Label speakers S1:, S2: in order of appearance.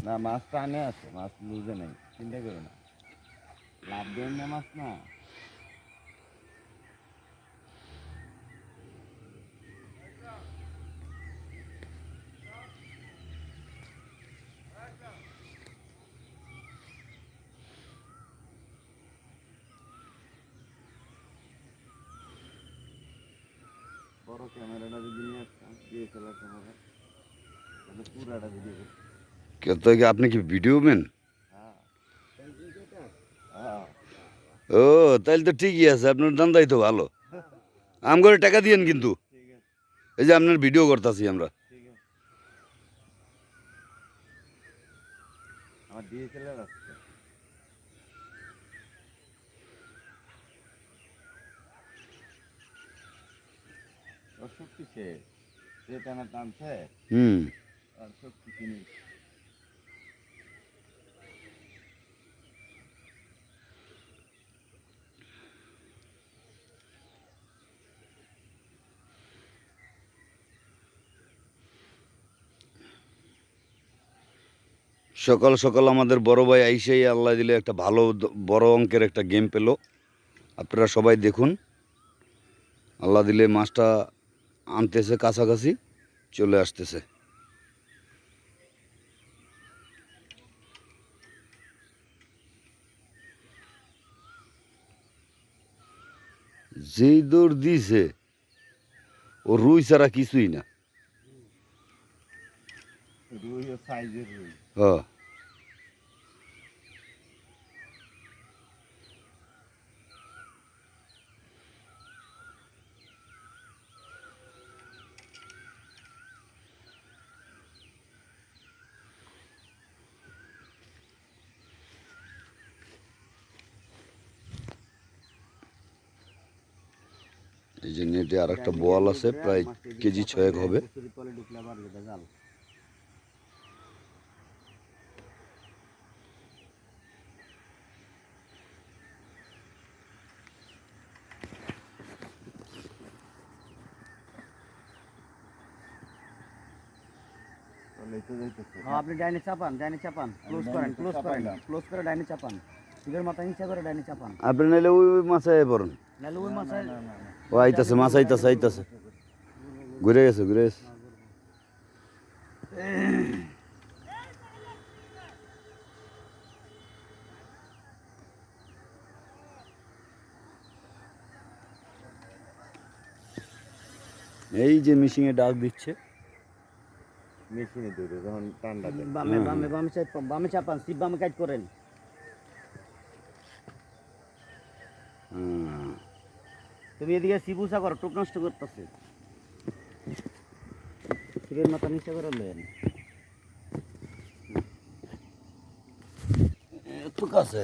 S1: না মাছ টানে আছে, মাছ লুজে নেই, চিন্তা করো না, লাভ দেন না মাছ না। বড় ক্যামেরাটা যদি নিয়ে আসতাম, ডিএসএলআর ক্যামেরা, তাহলে পুরাটা ভিডিও করতাম।
S2: তো আপনি কি ভিডিও ম্যান?
S1: হ্যাঁ হ্যাঁ।
S2: ও তাহলে তো ঠিকই আছে, আপনার ধান্দাই তো ভালো। আম করে টাকা দিয়েন কিন্তু,
S1: ঠিক আছে
S2: এই যে আপনার ভিডিও করতেছি আমরা।
S1: ঠিক আছে, আমার ডিএসএলআর আছে। ওর শক্তি শেষ, যে টানা টানছে
S2: হুম।
S1: আর শক্তি কিনি।
S2: সকাল সকাল আমাদের বড় ভাই আইসেই আল্লাহ দিলে একটা ভালো বড় অঙ্কের একটা গেম পেলো। আপনারা সবাই দেখুন, আল্লাহ দিলে মাছটা আনতেছে, কাছাকাছি চলে আসতেছে। যেই দৌড় দিছে, ও রুই ছাড়া কিছুই না।
S1: রুই ও সাইজের রুই।
S2: হ্যাঁ। এই যে নেটে আর একটা বোয়াল আছে, প্রায় কেজি 6 হবে।
S3: আপনি ডাইনে চাপান, ক্লোজ করেন, ক্লোজ করে ডাইনে চাপান, টিকের মাথা নিচে করে ডাইনে চাপান।
S2: আপনি নাইলে ওই মাছায় পড়ুন।
S3: নাহলে ওই মাছের
S2: ও আইতাছে, মাছ আইতাছে, আইতাছে, ঘুরে গেছে, ঘুরে গেছে। এই যে মিশিংয়ে ডাক দিচ্ছে,
S1: মেশিনে দৌড়ে যখন ঠান্ডা দেয়।
S3: বামে বামে বামে চাপান, সিপ বামে কাজ করেন। তুমি এদিকে সিবুসা করো, টুক নষ্ট করতেছে। টিকের মাথা নিচে করে লেন।
S2: এত কাছে